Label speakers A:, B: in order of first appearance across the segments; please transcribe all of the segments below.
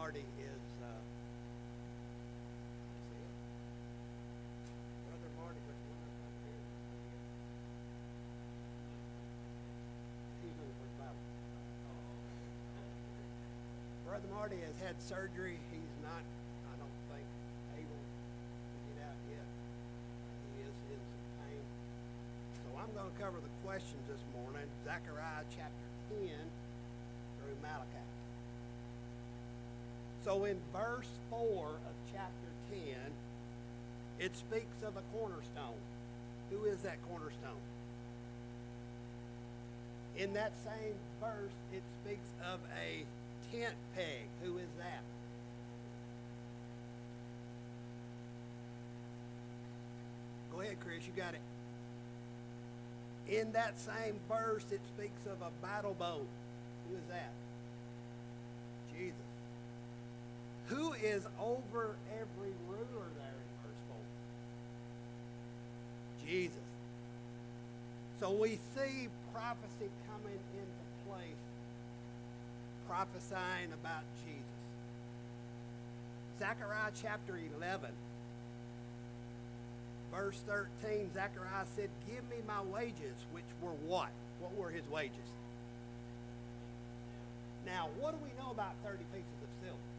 A: Marty is, Brother Marty, which one is up here? He's in the Bible. Brother Marty has had surgery. He's not, I don't think, able to get out yet. He is in some pain. So I'm going to cover the questions this morning, Zechariah chapter 10 through Malachi. So in verse 4 of chapter 10, it speaks of a cornerstone. Who is that cornerstone? In that same verse, it speaks of a tent peg. Who is that? Go ahead, Chris, you got it. In that same verse, it speaks of a battle bow. Who is that? Jesus. Who is over every ruler there in verse 4? Jesus. So we see prophecy coming into place, prophesying about Jesus. Zechariah chapter 11, verse 13, Zechariah said, "Give me my wages," which were what? What were his wages? Now, what do we know about 30 pieces of silver?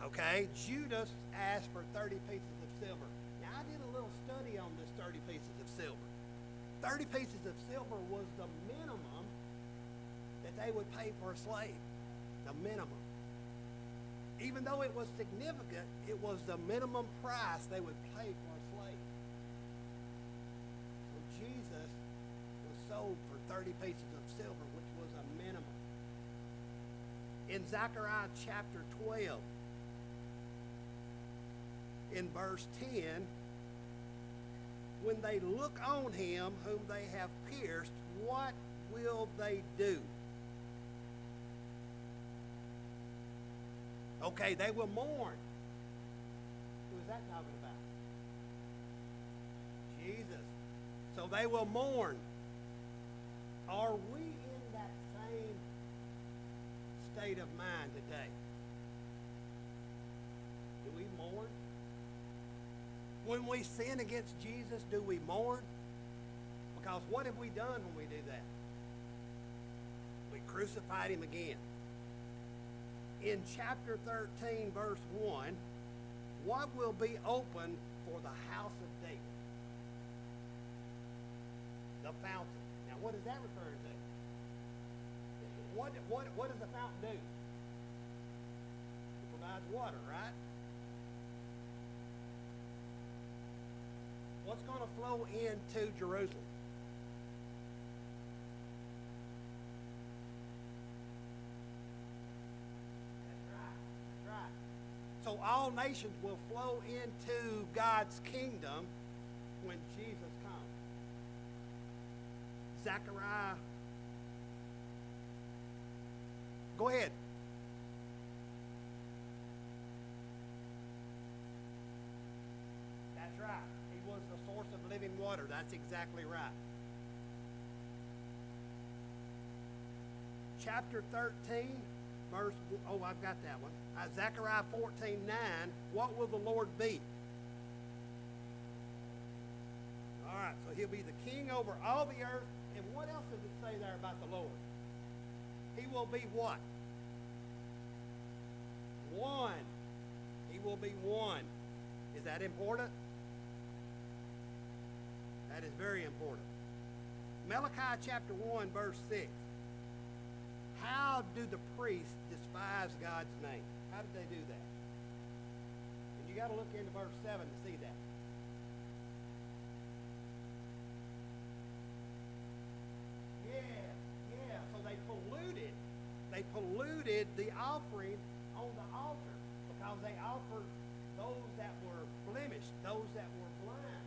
A: Okay, Judas asked for 30 pieces of silver. Now, I did a little study on this 30 pieces of silver. 30 pieces of silver was the minimum that they would pay for a slave. The minimum. Even though it was significant, it was the minimum price they would pay for a slave. So Jesus was sold for 30 pieces of silver, which was a minimum. In Zechariah chapter 12, in verse 10, when they look on him whom they have pierced, what will they do? Okay, they will mourn. Who is that talking about? Jesus. So they will mourn. Are we in that same state of mind today? Do we mourn? When we sin against Jesus, do we mourn? Because what have we done when we do that? We crucified him again. In chapter 13, verse 1, what will be open for the house of David? The fountain. Now, what is that referring to? What does the fountain do? It provides water, right? What's going to flow into Jerusalem? That's right. So all nations will flow into God's kingdom when Jesus comes. Zechariah. Go ahead. That's right. He was the source of living water. That's exactly right. Chapter 13, verse, I've got that one. Zechariah 14:9, what will the Lord be? All right, so he'll be the king over all the earth. And what else does it say there about the Lord? He will be what? One. He will be one. Is that important? That is very important. Malachi chapter 1, verse 6. How do the priests despise God's name? How did they do that? And you got to look into verse 7 to see that. Yeah. So they polluted the offering on the altar because they offered those that were blemished, those that were blind,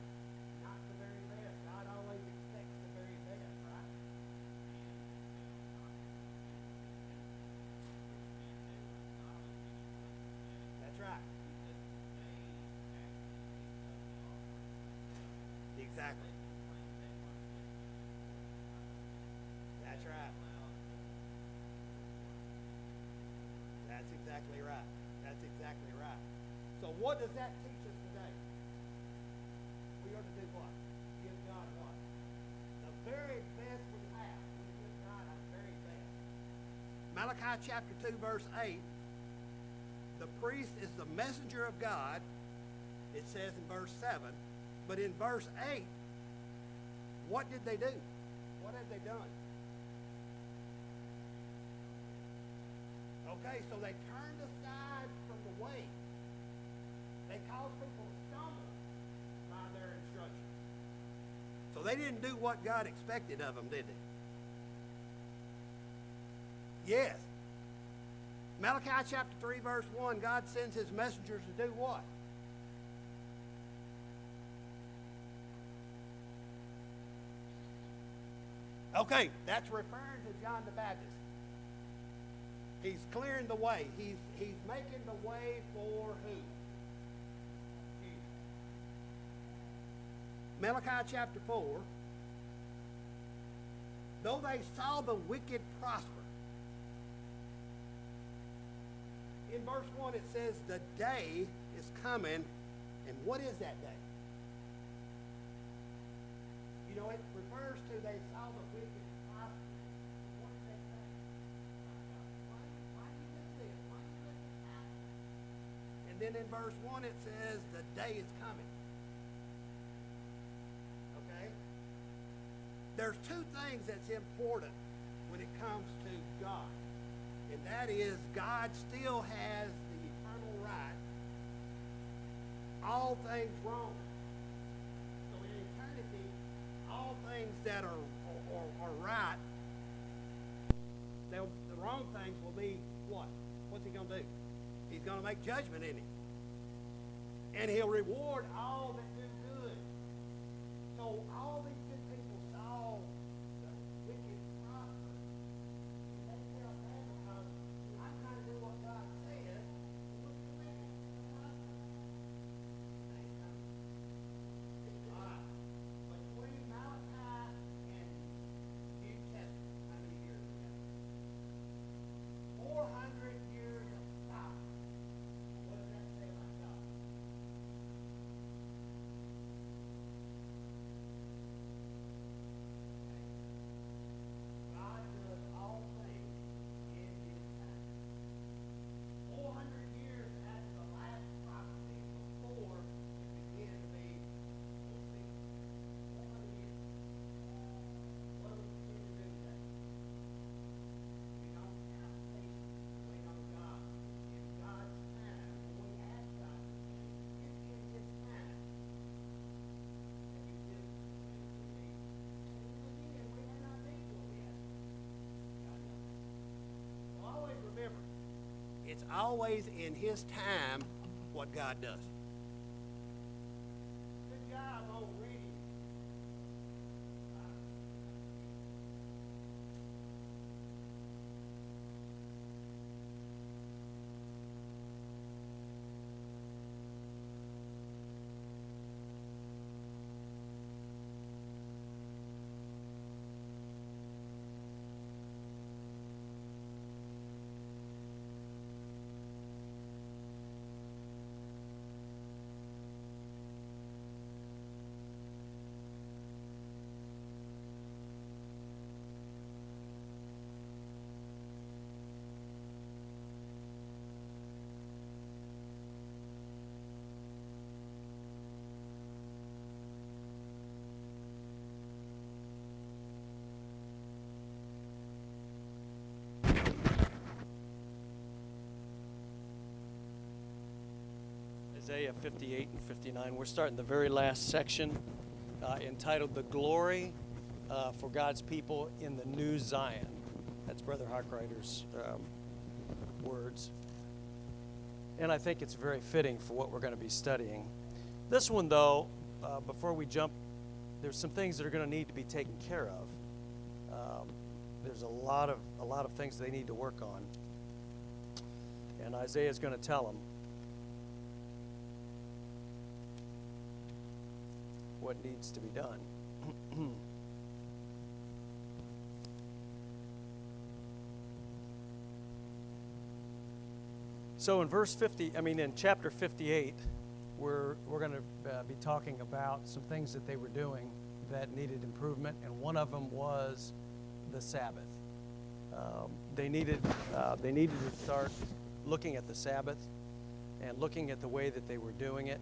A: not the very best. God always expects the very best, right? That's right. Exactly. That's right. That's exactly right. That's exactly right. So what does that teach us today? We are to do what? Give God what? The very best we have. We give God our very best. Malachi chapter 2, verse 8. The priest is the messenger of God, it says in verse 7. But in verse 8, what did they do? What had they done? Okay, so they turned aside from the way. They caused people to stumble by their instructions. So they didn't do what God expected of them, did they? Yes. Malachi chapter 3, verse 1, God sends his messengers to do what? Okay, that's referring to John the Baptist. He's clearing the way. He's making the way for who? Jesus. Malachi chapter 4. Though they saw the wicked prosper. In verse 1 it says the day is coming. And what is that day? You know, it refers to they saw the wicked prosper. What did they say? Why do you do this? Why do you let this happen? And then in verse 1 it says the day is coming. Okay? There's two things that's important when it comes to God. And that is God still has the eternal right. All things wrong. So in eternity, all things that are right, the wrong things will be what? What's he going to do? He's going to make judgment in it. And he'll reward all that do good. So all these good people saw the wicked prosper. And they felt bad because I'm trying to do what God says. Look at the wicked prosper. All right. Between Malachi and New Testament, how many years ago? 400 years of silence. What does that say about God? God does all things in his time. 400 years after the last prophecy, before it began to be fulfilled. 400 years. What do we continue to do today? We don't have patience. Wait on God. In God's time, when we ask God to change, it's in his time that he gives us the things we need. And again, we may not need what we ask for. God knows. So always remember, it's always in his time what God does. Good job on reading.
B: Isaiah 58 and 59. We're starting the very last section entitled The Glory for God's People in the New Zion. That's Brother Harkrider's words. And I think it's very fitting for what we're going to be studying. This one, though, before we jump, there's some things that are going to need to be taken care of. There's a lot of things they need to work on. And Isaiah's going to tell them what needs to be done. So in in chapter 58, we're going to be talking about some things that they were doing that needed improvement, and one of them was the Sabbath. They needed to start looking at the Sabbath and looking at the way that they were doing it,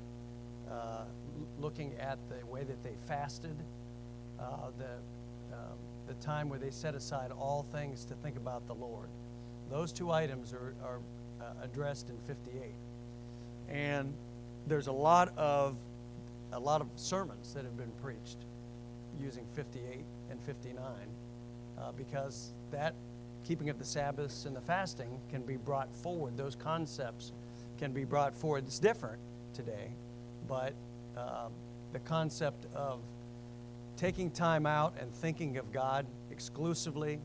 B: looking at the way that they fasted, the time where they set aside all things to think about the Lord. Those two items are addressed in 58, and there's a lot of sermons that have been preached using 58 and 59 because that keeping of the Sabbaths and the fasting can be brought forward. Those concepts can be brought forward. It's different today, but the concept of taking time out and thinking of God exclusively,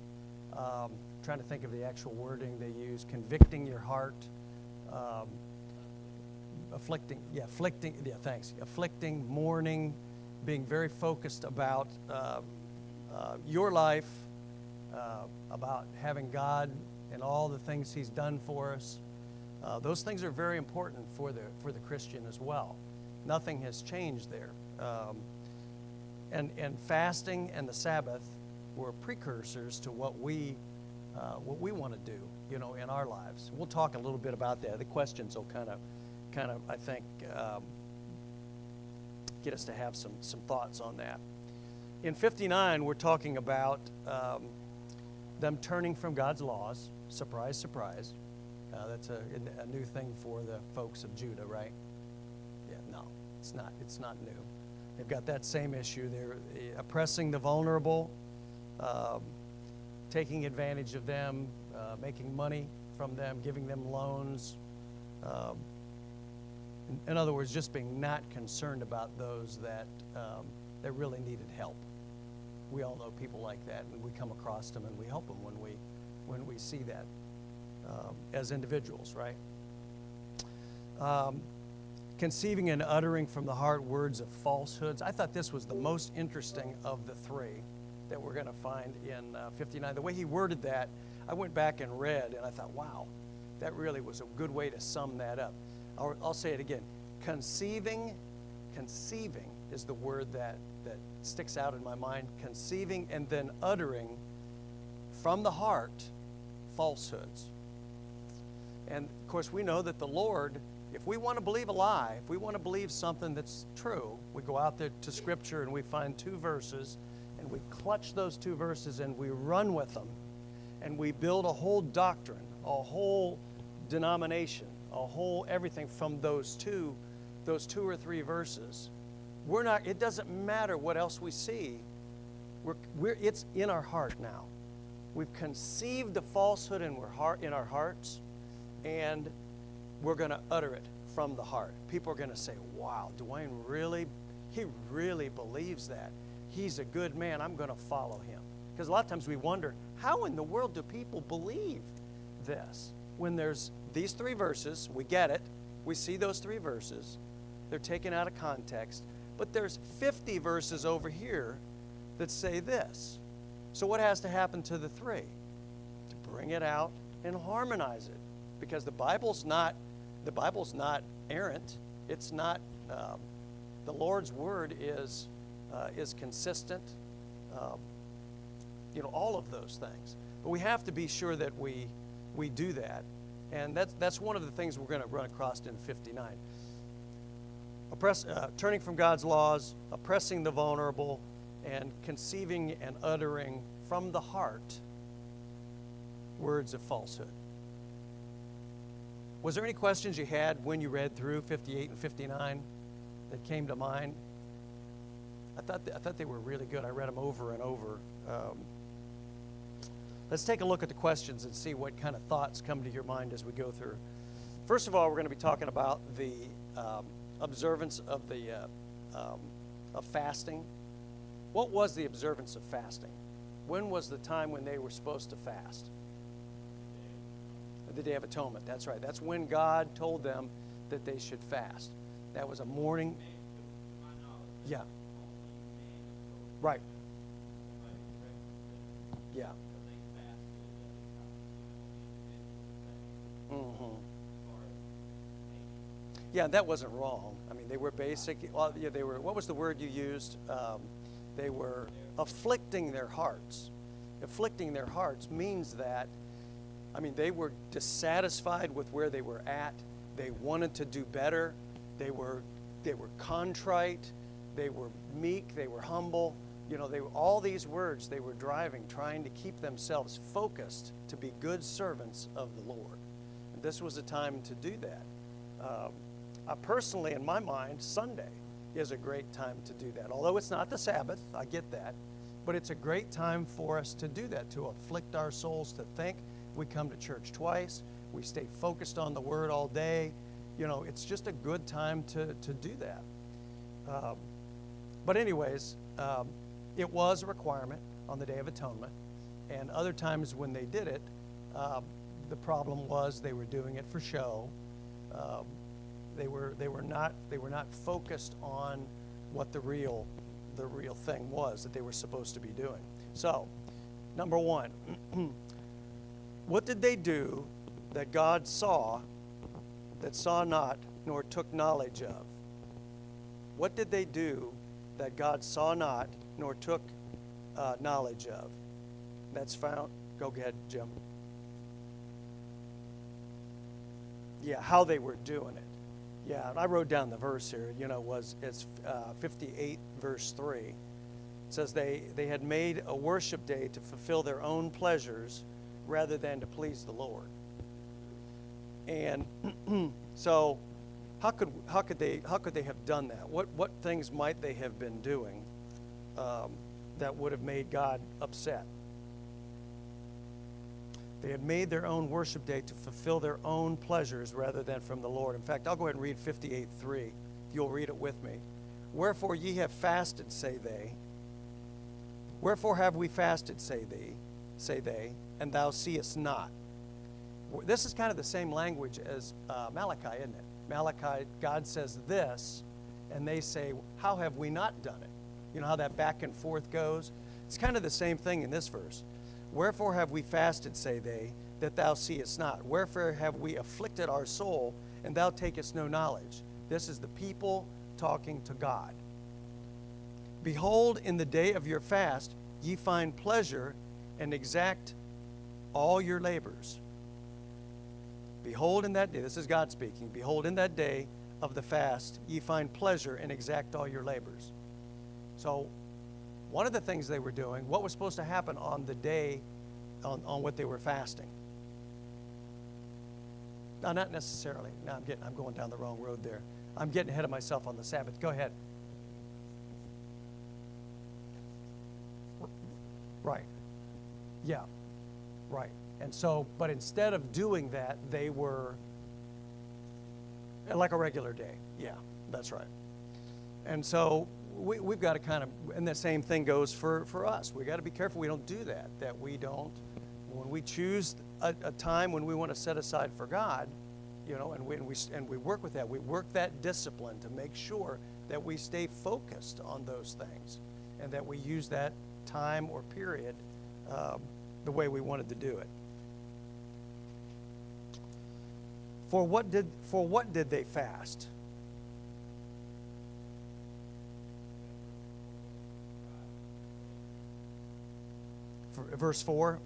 B: trying to think of the actual wording they use, convicting your heart, afflicting, mourning, being very focused about your life, about having God and all the things He's done for us. Those things are very important for the Christian as well. Nothing has changed there. And fasting and the Sabbath were precursors to what we want to do, in our lives. We'll talk a little bit about that. The questions will kind of, I think, get us to have some thoughts on that. In 59, we're talking about them turning from God's laws. Surprise, surprise. That's a new thing for the folks of Judah, right? Yeah, no, it's not. It's not new. They've got that same issue. They're oppressing the vulnerable, taking advantage of them, making money from them, giving them loans. In other words, just being not concerned about those that really needed help. We all know people like that, and we come across them, and we help them when we see that as individuals, right? Conceiving and uttering from the heart words of falsehoods. I thought this was the most interesting of the three that we're going to find in 59. The way he worded that, I went back and read, and I thought, wow, that really was a good way to sum that up. I'll say it again. Conceiving is the word that sticks out in my mind. Conceiving and then uttering from the heart falsehoods. And of course, we know that the Lord, if we want to believe a lie, if we want to believe something that's true, we go out there to Scripture and we find two verses, and we clutch those two verses and we run with them, and we build a whole doctrine, a whole denomination, a whole everything from those two or three verses. It doesn't matter what else we see. It's in our heart now. We've conceived the falsehood in our hearts, and we're going to utter it from the heart. People are going to say, wow, Dwayne he really believes that. He's a good man. I'm going to follow him. Because a lot of times we wonder, how in the world do people believe this? When there's these three verses, we get it. We see those three verses. They're taken out of context. But there's 50 verses over here that say this. So what has to happen to the three? To bring it out and harmonize it. Because the Bible's not errant. It's not. The Lord's word is consistent. All of those things. But we have to be sure that we do that, and that's one of the things we're going to run across in 59. Turning from God's laws, oppressing the vulnerable, and conceiving and uttering from the heart words of falsehood. Was there any questions you had when you read through 58 and 59 that came to mind? I thought they were really good. I read them over and over. Let's take a look at the questions and see what kind of thoughts come to your mind as we go through. First of all, we're going to be talking about the observance of of fasting. What was the observance of fasting? When was the time when they were supposed to fast? The Day of Atonement. That's right. That's when God told them that they should fast. That was a morning. Yeah. Right. Yeah. Yeah, that wasn't wrong. I mean, they were basic. Well, yeah, they were. What was the word you used? They were afflicting their hearts. Afflicting their hearts means that, I mean, they were dissatisfied with where they were at. They wanted to do better. They were contrite. They were meek. They were humble. You know, they were all these words they were driving, trying to keep themselves focused to be good servants of the Lord. And this was a time to do that. Personally, in my mind, Sunday is a great time to do that. Although it's not the Sabbath, I get that. But it's a great time for us to do that, to afflict our souls, to think. We come to church twice. We stay focused on the Word all day. You know, it's just a good time to do that. But anyways, it was a requirement on the Day of Atonement. And other times when they did it, the problem was they were doing it for show. They were not focused on what the real thing was that they were supposed to be doing. So, number one, what did they do that God saw, that saw not, nor took knowledge of? What did they do that God saw not, nor took knowledge of? That's found. Go ahead, Jim. Yeah, how they were doing it. Yeah, and I wrote down the verse here. You know, it's 58 verse 3. It says they had made a worship day to fulfill their own pleasures rather than to please the Lord. And so, how could they have done that? What things might they have been doing that would have made God upset? They had made their own worship day to fulfill their own pleasures rather than from the Lord. In fact, I'll go ahead and read 58:3. If you'll read it with me. Wherefore ye have fasted, say they. Wherefore have we fasted, say they, and thou seest not. This is kind of the same language as Malachi, isn't it? Malachi, God says this, and they say, how have we not done it? You know how that back and forth goes? It's kind of the same thing in this verse. Wherefore have we fasted, say they, that thou seest not? Wherefore have we afflicted our soul, and thou takest no knowledge? This is the people talking to God. Behold, in the day of your fast, ye find pleasure, and exact all your labors. Behold, in that day, this is God speaking, behold, in that day of the fast, ye find pleasure, and exact all your labors. So, one of the things they were doing, what was supposed to happen on the day, on what they were fasting? No, not necessarily. No, I'm going down the wrong road there. I'm getting ahead of myself on the Sabbath. Go ahead. Right. Yeah. Right. And so, but instead of doing that, they were like a regular day. Yeah, that's right. And so we've got to kind of, and the same thing goes for us. We got to be careful we don't do that we don't, when we choose a time when we want to set aside for God, you know, and we work with that. We work that discipline to make sure that we stay focused on those things and that we use that time or period the way we wanted to do it. For what did they fast? For verse 4?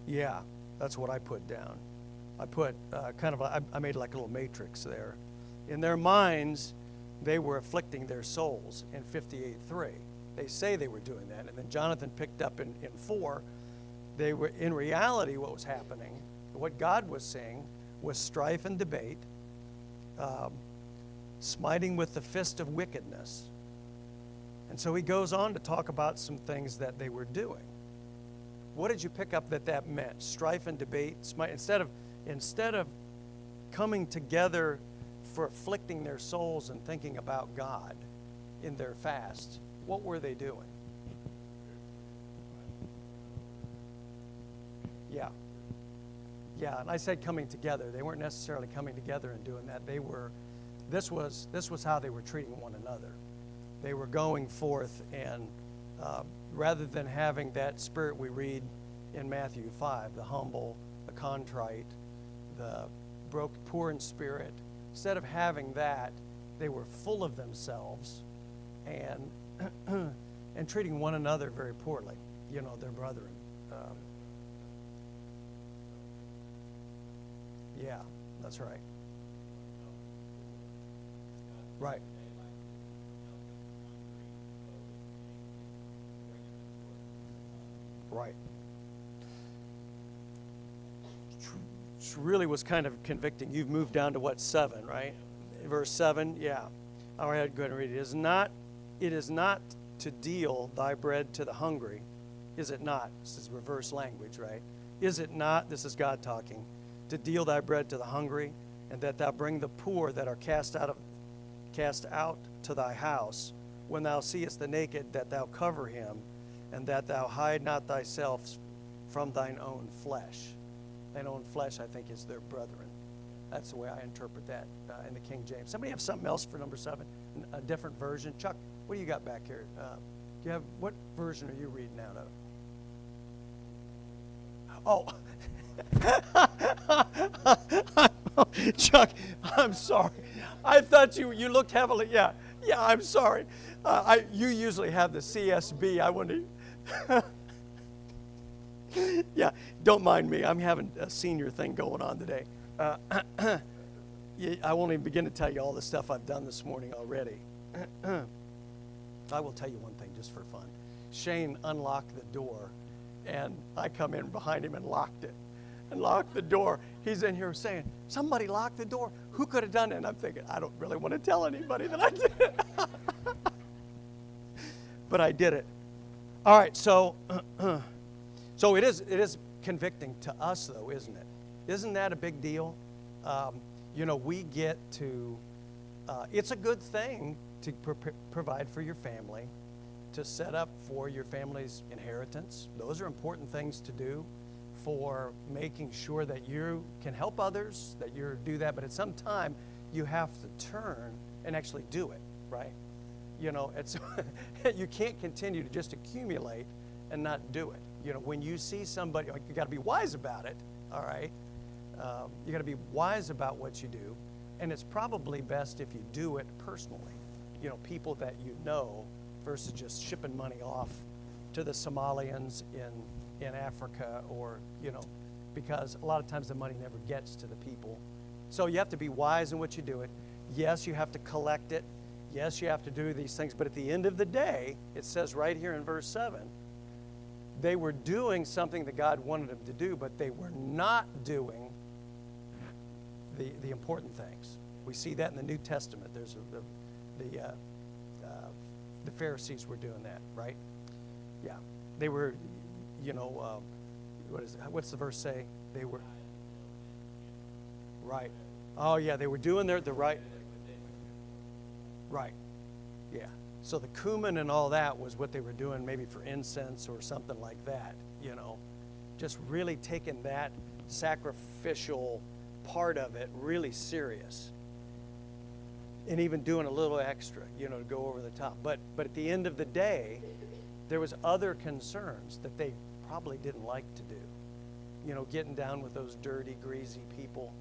B: Yeah, that's what I put down. I put I made like a little matrix there. In their minds, they were afflicting their souls in 58:3. They say they were doing that. And then Jonathan picked up in 4. They were, in reality, what was happening, what God was saying, was strife and debate, smiting with the fist of wickedness. And so he goes on to talk about some things that they were doing. What did you pick up that meant? Strife and debate, smite. Instead of coming together for afflicting their souls and thinking about God in their fast, what were they doing? Yeah. Yeah, and I said coming together. They weren't necessarily coming together and doing that. This was how they were treating one another. They were going forth and rather than having that spirit we read in Matthew 5, the humble, the contrite, the poor in spirit. Instead of having that, they were full of themselves and and treating one another very poorly, their brethren. Yeah, that's right. Right. Right. Which really was kind of convicting. You've moved down to what, 7, right? Verse 7, yeah. All right, go ahead and read it. It is not to deal thy bread to the hungry, is it not? This is reverse language, right? Is it not, this is God talking, to deal thy bread to the hungry, and that thou bring the poor that are cast out to thy house, when thou seest the naked, that thou cover him, and that thou hide not thyself from thine own flesh. Thine own flesh, I think, is their brethren. That's the way I interpret that in the King James. Somebody have something else for number 7, a different version? Chuck, what do you got back here? What version are you reading out of? Oh, Chuck, I'm sorry. I thought you looked heavily. Yeah, I'm sorry. You usually have the CSB. I want to. Yeah, don't mind me. I'm having a senior thing going on today. I won't even begin to tell you all the stuff I've done this morning already. I will tell you one thing just for fun. Shane unlocked the door, and I come in behind him and locked it. And locked the door. He's in here saying, somebody locked the door. Who could have done it? And I'm thinking, I don't really want to tell anybody that I did it. But I did it. All right, so it is convicting to us, though, isn't it? Isn't that a big deal? We get to, it's a good thing to provide for your family, to set up for your family's inheritance. Those are important things to do for making sure that you can help others, that you do that. But at some time, you have to turn and actually do it, right? It's you can't continue to just accumulate and not do it. When you see somebody, you got to be wise about it, all right? You got to be wise about what you do, and it's probably best if you do it personally. People that you know, versus just shipping money off to the Somalians in Africa, or because a lot of times the money never gets to the people. So you have to be wise in what you do it. Yes, you have to collect it. Yes, you have to do these things. But at the end of the day, it says right here in verse 7, they were doing something that God wanted them to do, but they were not doing the important things. We see that in the New Testament. There's the Pharisees were doing that, right? Yeah, they were. What's the verse say? They were right. Oh yeah, they were doing the right. Right. Yeah. So the cumin and all that was what they were doing, maybe for incense or something like that. Just really taking that sacrificial part of it really serious, and even doing a little extra, to go over the top. But at the end of the day, there was other concerns that they probably didn't like to do. Getting down with those dirty, greasy people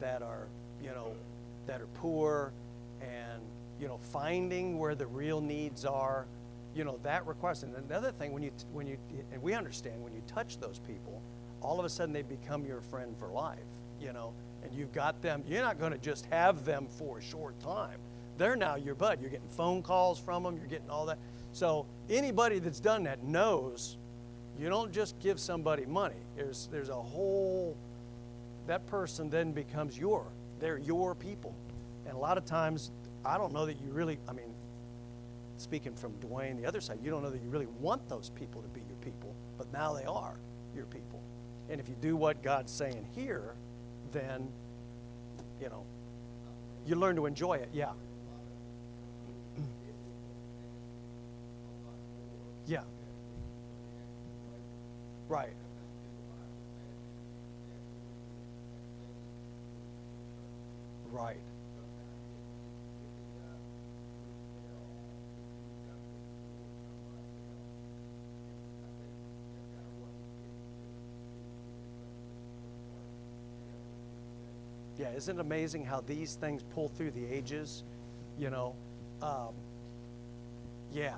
B: that are, that are poor, and finding where the real needs are. That requires. And another thing, when you and we understand, when you touch those people, all of a sudden they become your friend for life. And you've got them. You're not going to just have them for a short time. They're now your bud. You're getting phone calls from them. You're getting all that. So anybody that's done that knows you don't just give somebody money. There's a whole, that person then becomes they're your people. And a lot of times, I don't know that you really, speaking from Dwayne, the other side, you don't know that you really want those people to be your people, but now they are your people. And if you do what God's saying here, then, you learn to enjoy it. Yeah. Yeah. Right. Right. Yeah. Yeah, isn't it amazing how these things pull through the ages? You know, yeah,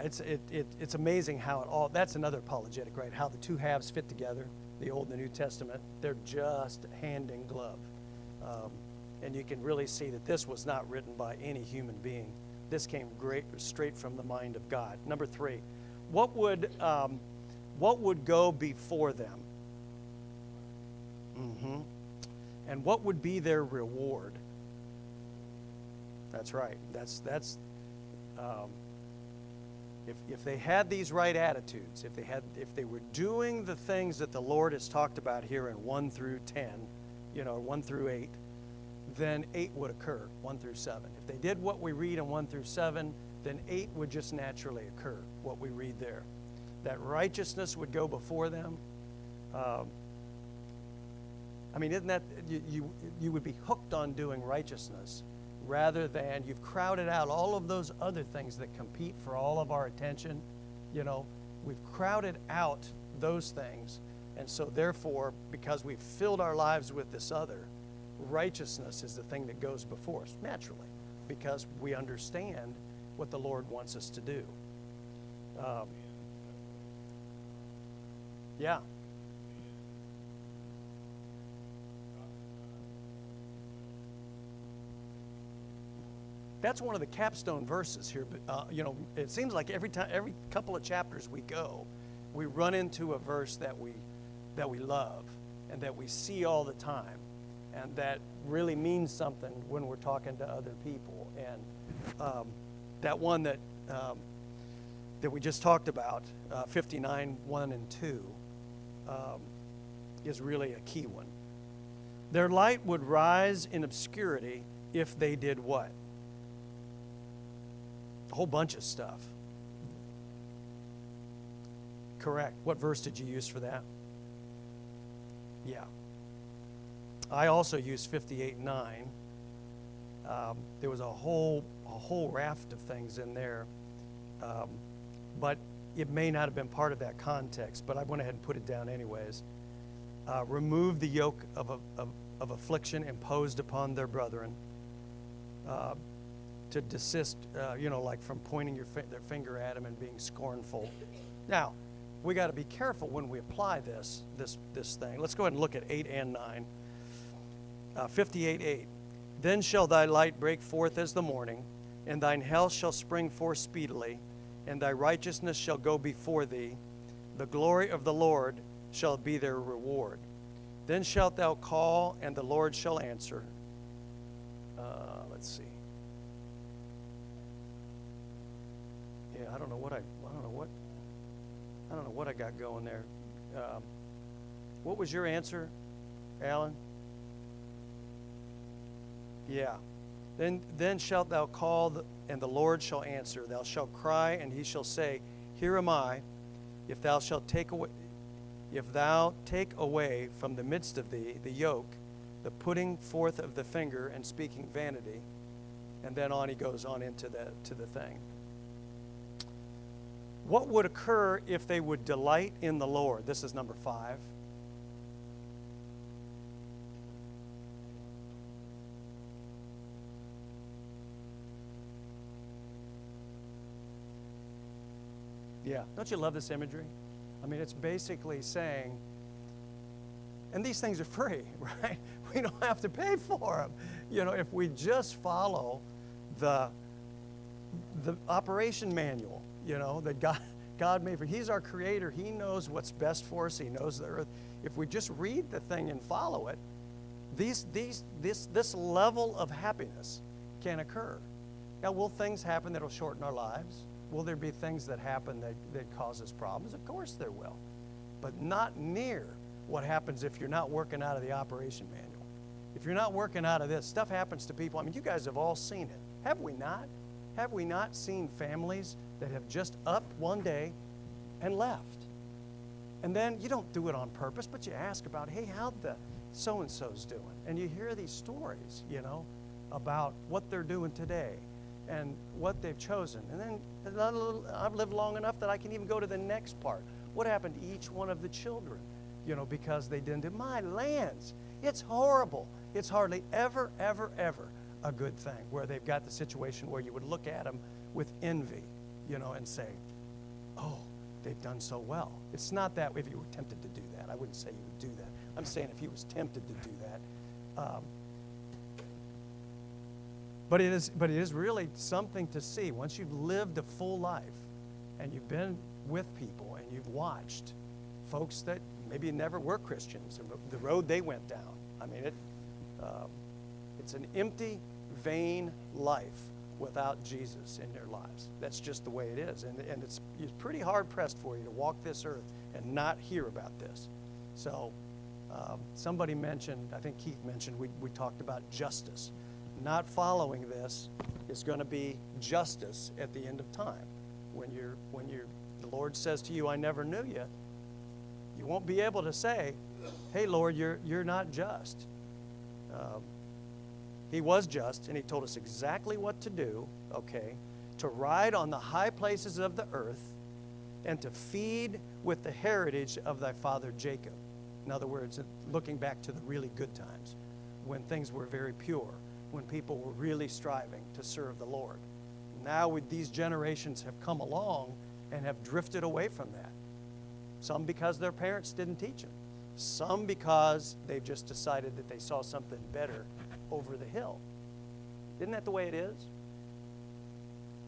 B: it's amazing how it all. That's another apologetic, right? How the two halves fit together, the Old and the New Testament. They're just hand in glove, and you can really see that this was not written by any human being. This came straight from the mind of God. Number 3, what would go before them? And what would be their reward? That's right. That's if they had these right attitudes, if they were doing the things that the Lord has talked about here in 1 through 10, 1 through 8, then 8 would occur, 1 through 7. If they did what we read in 1 through 7, then 8 would just naturally occur, what we read there. That righteousness would go before them. Isn't that, you would be hooked on doing righteousness rather than you've crowded out all of those other things that compete for all of our attention. We've crowded out those things. And so therefore, because we've filled our lives with this other, righteousness is the thing that goes before us, naturally, because we understand what the Lord wants us to do. Yeah. That's one of the capstone verses here. But, it seems like every couple of chapters we go, we run into a verse that we love and that we see all the time, and that really means something when we're talking to other people. And that one that we just talked about, 59, 1 and 2, is really a key one. Their light would rise in obscurity if they did what? A whole bunch of stuff. Correct. What verse did you use for that? Yeah. I also used 58:9. There was a whole raft of things in there, but it may not have been part of that context. But I went ahead and put it down anyways. Remove the yoke of affliction imposed upon their brethren. To desist, like from pointing their finger at them and being scornful. Now, we got to be careful when we apply this thing. Let's go ahead and look at 8 and 9. 58:8. Then shall thy light break forth as the morning, and thine health shall spring forth speedily, and thy righteousness shall go before thee. The glory of the Lord shall be their reward. Then shalt thou call, and the Lord shall answer. Let's see. Yeah, I don't know what I got going there. What was your answer, Alan? Yeah. Then shalt thou call, and the Lord shall answer. Thou shalt cry, and he shall say, Here am I. If thou take away from the midst of thee the yoke, the putting forth of the finger, and speaking vanity. And then on he goes on into the thing. What would occur if they would delight in the Lord? This is number 5. Yeah, don't you love this imagery? It's basically saying, and these things are free, right? We don't have to pay for them. If we just follow the operation manual, that God made for. He's our creator. He knows what's best for us. He knows the earth. If we just read the thing and follow it, this level of happiness can occur. Now, will things happen that will shorten our lives? Will there be things that happen that cause us problems? Of course there will. But not near what happens if you're not working out of the operation manual. If you're not working out of this, stuff happens to people. You guys have all seen it. Have we not? Have we not seen families that have just upped one day and left? And then you don't do it on purpose, but you ask about, hey, how'd the so-and-so's doing? And you hear these stories, about what they're doing today and what they've chosen. And then I've lived long enough that I can even go to the next part. What happened to each one of the children? because they didn't do my lands. It's horrible. It's hardly ever, ever, ever a good thing where they've got the situation where you would look at them with envy, and say, oh, they've done so well. It's not that if you were tempted to do that. I wouldn't say you would do that. I'm saying if he was tempted to do that. But it is really something to see. Once you've lived a full life and you've been with people and you've watched folks that maybe never were Christians, the road they went down. I mean, it's an empty, vain life without Jesus in their lives. That's just the way it is. And it's pretty hard-pressed for you to walk this earth and not hear about this. So somebody mentioned, I think Keith mentioned, we talked about justice. Not following this is going to be justice at the end of time. When the Lord says to you, I never knew you, you won't be able to say, hey, Lord, you're not just. He was just, and he told us exactly what to do, okay, to ride on the high places of the earth and to feed with the heritage of thy father Jacob. In other words, looking back to the really good times, when things were very pure, when people were really striving to serve the Lord. Now these generations have come along and have drifted away from that. Some because their parents didn't teach them. Some because they've just decided that they saw something better over the hill. Isn't that the way it is?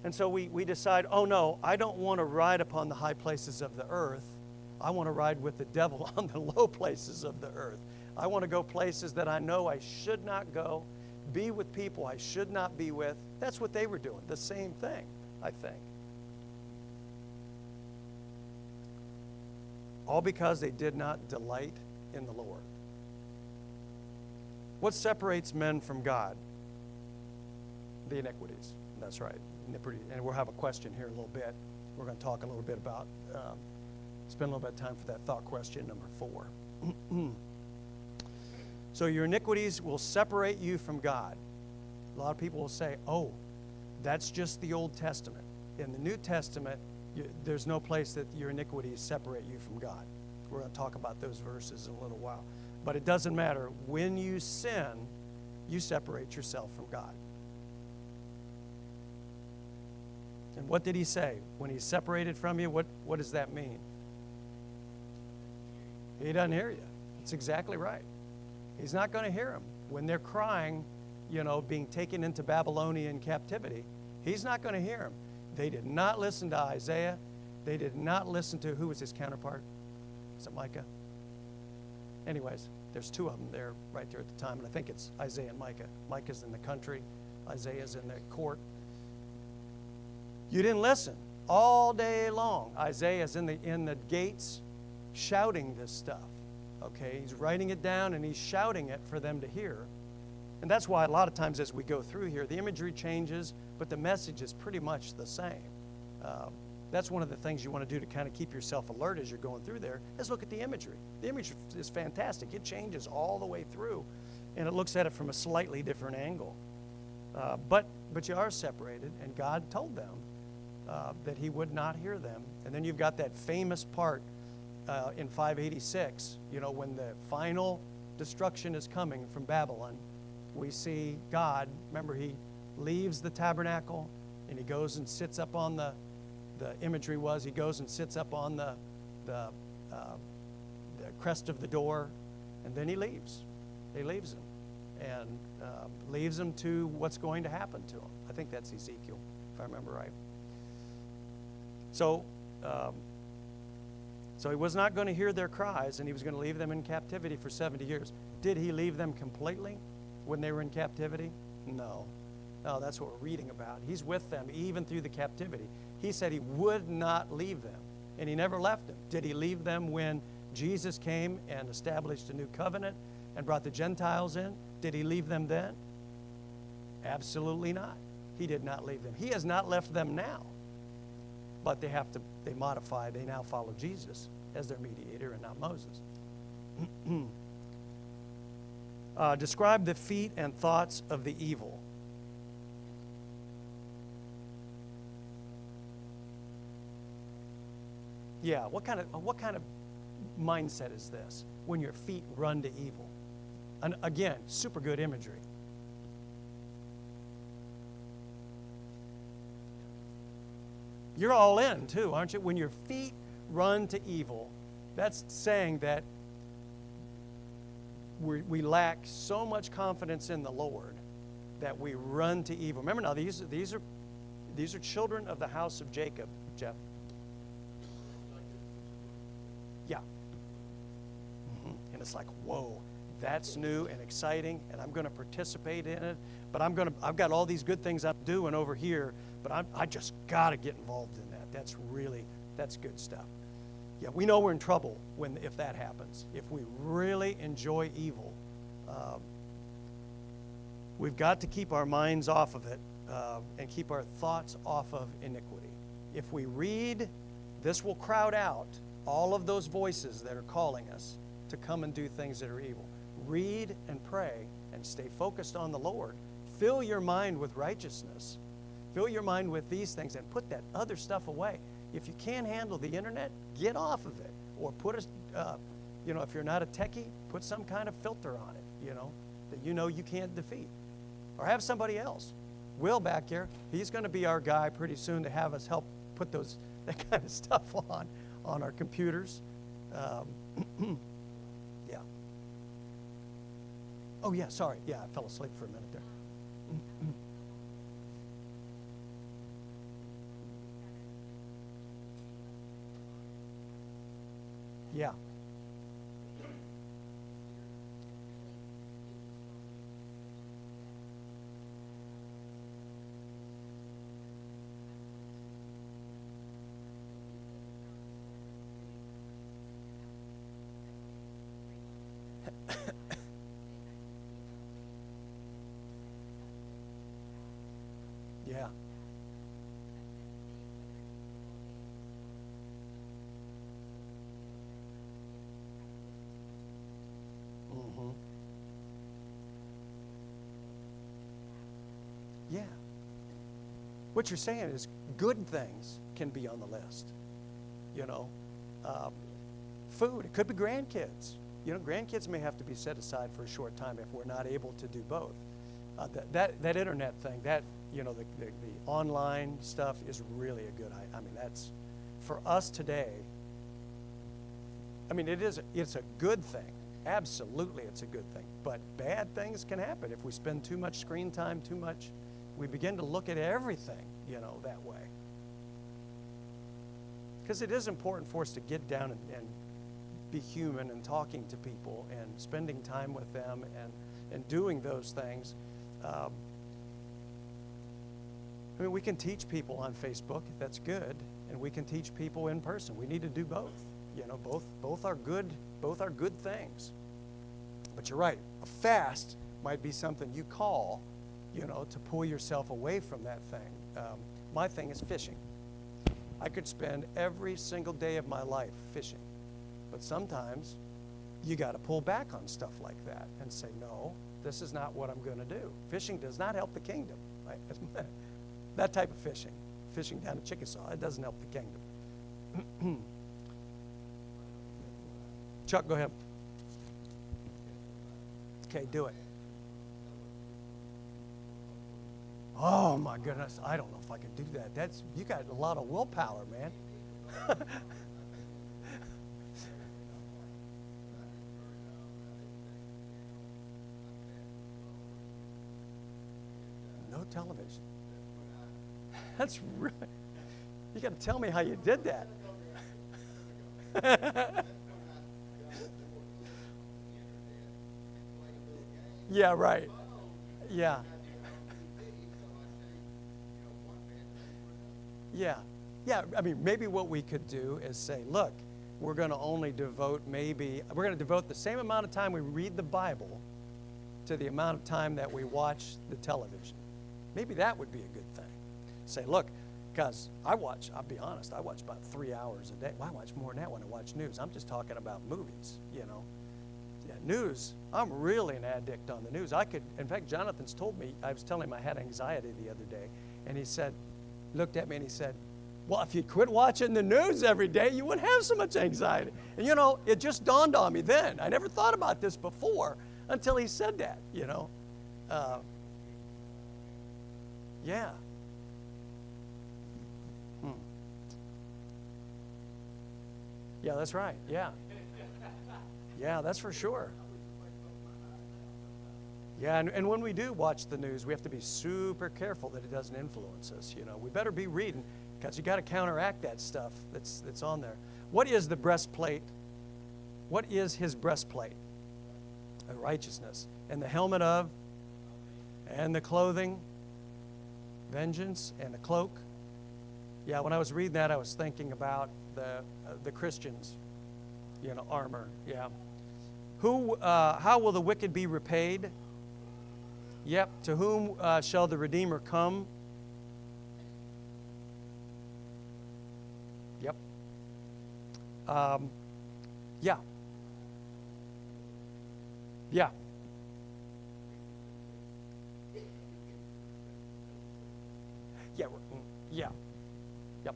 B: And so we decide, oh no, I don't want to ride upon the high places of the earth. I want to ride with the devil on the low places of the earth. I want to go places that I know I should not go, be with people I should not be with. That's what they were doing, the same thing, I think. All because they did not delight in the Lord. What separates men from God? The iniquities. That's right. And we'll have a question here in a little bit. We're going to talk a little bit about, spend a little bit of time for that thought question, number 4. So your iniquities will separate you from God. A lot of people will say, oh, that's just the Old Testament. In the New Testament, there's no place that your iniquities separate you from God. We're going to talk about those verses in a little while. But it doesn't matter. When you sin, you separate yourself from God. And what did he say? When he's separated from you, what does that mean? He doesn't hear you. It's exactly right. He's not going to hear them. When they're crying, being taken into Babylonian captivity, he's not going to hear them. They did not listen to Isaiah. They did not listen to, who was his counterpart? Was it Micah? Anyways, there's 2 of them there, right there at the time, and I think it's Isaiah and Micah. Micah's in the country. Isaiah's in the court. You didn't listen all day long. Isaiah's in the gates shouting this stuff. Okay, he's writing it down and he's shouting it for them to hear. And that's why a lot of times as we go through here, the imagery changes, but the message is pretty much the same. That's one of the things you want to do to kind of keep yourself alert as you're going through there, is look at the imagery. The imagery is fantastic. It changes all the way through, and it looks at it from a slightly different angle. But you are separated, and God told them that he would not hear them. And then you've got that famous part in 586, when the final destruction is coming from Babylon. We see God, remember, he leaves the tabernacle and he goes and sits up on the imagery was, he goes and sits up on the crest of the door, and then he leaves. He leaves him and leaves him to what's going to happen to him. I think that's Ezekiel, if I remember right. So he was not going to hear their cries, and he was going to leave them in captivity for 70 years. Did he leave them completely when they were in captivity? No. No, that's what we're reading about. He's with them even through the captivity. He said he would not leave them, and he never left them. Did he leave them when Jesus came and established a new covenant and brought the Gentiles in? Did he leave them then? Absolutely not. He did not leave them. He has not left them now. But they modify, they now follow Jesus as their mediator and not Moses. Describe the feet and thoughts of the evil. Yeah, what kind of mindset is this? When your feet run to evil. And again, super good imagery. You're all in too, aren't you? When your feet run to evil, that's saying that we lack so much confidence in the Lord that we run to evil. Remember now, these are children of the house of Jacob, Jeff. Yeah. And it's like, whoa, that's new and exciting, and I'm going to participate in it. But I've got all these good things I'm doing over here, but I just got to get involved in that. That's good stuff. Yeah, we know we're in trouble if that happens. If we really enjoy evil, we've got to keep our minds off of it and keep our thoughts off of iniquity. If we read, this will crowd out all of those voices that are calling us to come and do things that are evil. Read and pray and stay focused on the Lord. Fill your mind with righteousness. Fill your mind with these things and put that other stuff away. If you can't handle the internet, get off of it. Or put if you're not a techie, put some kind of filter on it, that you can't defeat. Or have somebody else. Will back here, he's going to be our guy pretty soon to have us help put that kind of stuff on our computers. Yeah. Oh, yeah, sorry. Yeah, I fell asleep for a minute there. Yeah. Yeah. Mm-hmm. Yeah. What you're saying is good things can be on the list. Food. It could be grandkids. Grandkids may have to be set aside for a short time if we're not able to do both. That internet thing, the online stuff is really a good idea. I mean, that's, for us today, it's a good thing. Absolutely, it's a good thing. But bad things can happen if we spend too much screen time, we begin to look at everything, that way. Because it is important for us to get down and be human and talking to people and spending time with them and doing those things. We can teach people on Facebook, that's good, and we can teach people in person. We need to do both. Both are good things. But you're right, a fast might be something you call, to pull yourself away from that thing. My thing is fishing. I could spend every single day of my life fishing. But sometimes you got to pull back on stuff like that and say, no, this is not what I'm going to do. Fishing does not help the kingdom. Right? That type of fishing down at Chickasaw, it doesn't help the kingdom. Chuck, go ahead. Okay, do it. Oh my goodness, I don't know if I could do that. You got a lot of willpower, man. No television. That's right. You got to tell me how you did that. Yeah, right. Yeah. Yeah. Yeah, maybe what we could do is say, look, we're going to devote the same amount of time we read the Bible to the amount of time that we watch the television. Maybe that would be a good thing. Say, look, because I'll be honest, I watch about 3 hours a day. Well, I watch more than that when I watch news. I'm just talking about movies, Yeah, news, I'm really an addict on the news. In fact, Jonathan's told me, I was telling him I had anxiety the other day, and he looked at me and he said, Well, if you quit watching the news every day, you wouldn't have so much anxiety. And you know, it just dawned on me then. I never thought about this before until he said that, you know. Yeah. Yeah, that's right. Yeah. Yeah, that's for sure. Yeah, and when we do watch the news, we have to be super careful that it doesn't influence us. You know, we better be reading because you got to counteract that stuff that's on there. What is the breastplate? What is his breastplate? Righteousness. And the helmet of, and the clothing, vengeance, and the cloak. Yeah, when I was reading that, I was thinking about the Christians, you know, armor. Yeah. How will the wicked be repaid? Yep. To whom shall the Redeemer come? Yep. Yeah. Yeah. Yeah. Yeah. Yep.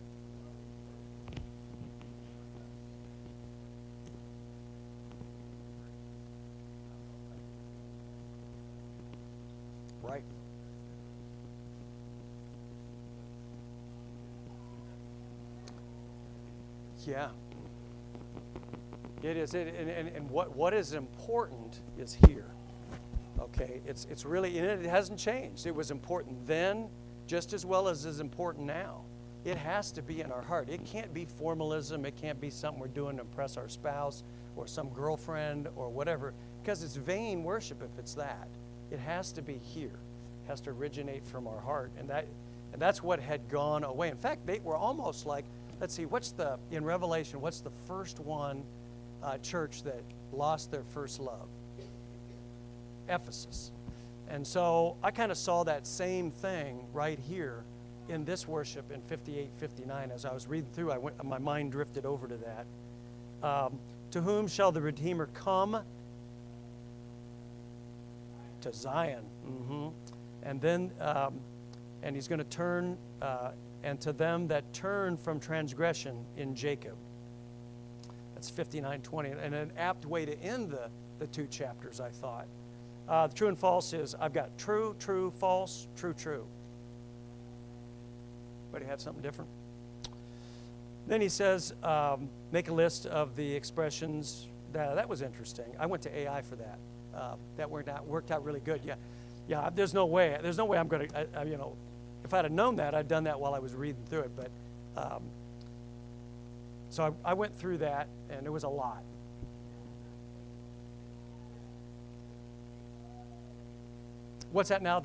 B: Right. Yeah. It is. And what is important is here. Okay. It's really, and it hasn't changed. It was important then just as well as is important now. It has to be in our heart. It can't be formalism. It can't be something we're doing to impress our spouse or some girlfriend or whatever, because it's vain worship if it's that. It has to be here. It has to originate from our heart, and that's what had gone away. In fact, they were almost like, let's see, in Revelation, what's the first one church that lost their first love? Ephesus. And so I kind of saw that same thing right here in this worship in 58, 59. As I was reading through, my mind drifted over to that. To whom shall the Redeemer come? To Zion. And then, and he's going to turn, and to them that turn from transgression in Jacob. That's 59:20. And an apt way to end the two chapters, I thought. The true and false is, I've got true, true, false, true, true. Anybody have something different? Then he says, make a list of the expressions. That was interesting. I went to AI for that. That worked out really good. Yeah. There's no way I'm going to, you know, if I'd have known that, I'd done that while I was reading through it. But so I went through that, and it was a lot. What's that now?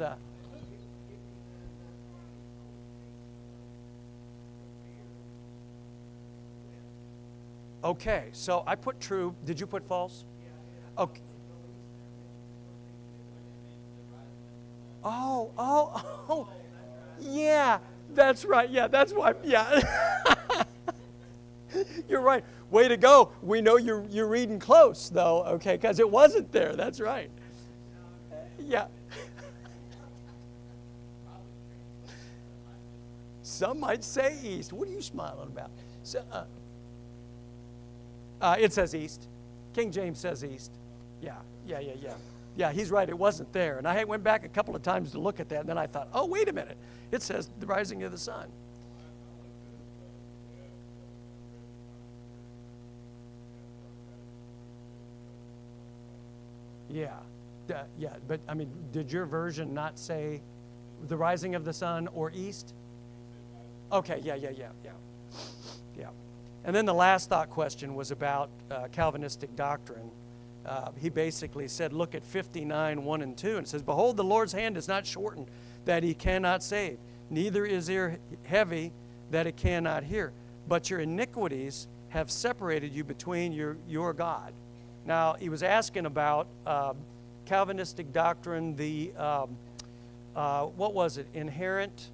B: Okay, so I put true. Did you put false? Okay. Oh, yeah, that's right. Yeah, that's why. Yeah, you're right. Way to go. We know you're reading close, though. Okay, because it wasn't there. That's right. Yeah. Some might say east. What are you smiling about? So, it says east. King James says east. Yeah. Yeah, he's right. It wasn't there. And I went back a couple of times to look at that, and then I thought, oh, wait a minute. It says the rising of the sun. Yeah. But, I mean, did your version not say the rising of the sun or east? Okay, yeah. And then the last thought question was about Calvinistic doctrine. He basically said, look at 59, 1 and 2, and it says, behold, the Lord's hand is not shortened that he cannot save, neither is ear heavy that it cannot hear. But your iniquities have separated you between your God. Now, he was asking about Calvinistic doctrine, the, what was it, inherent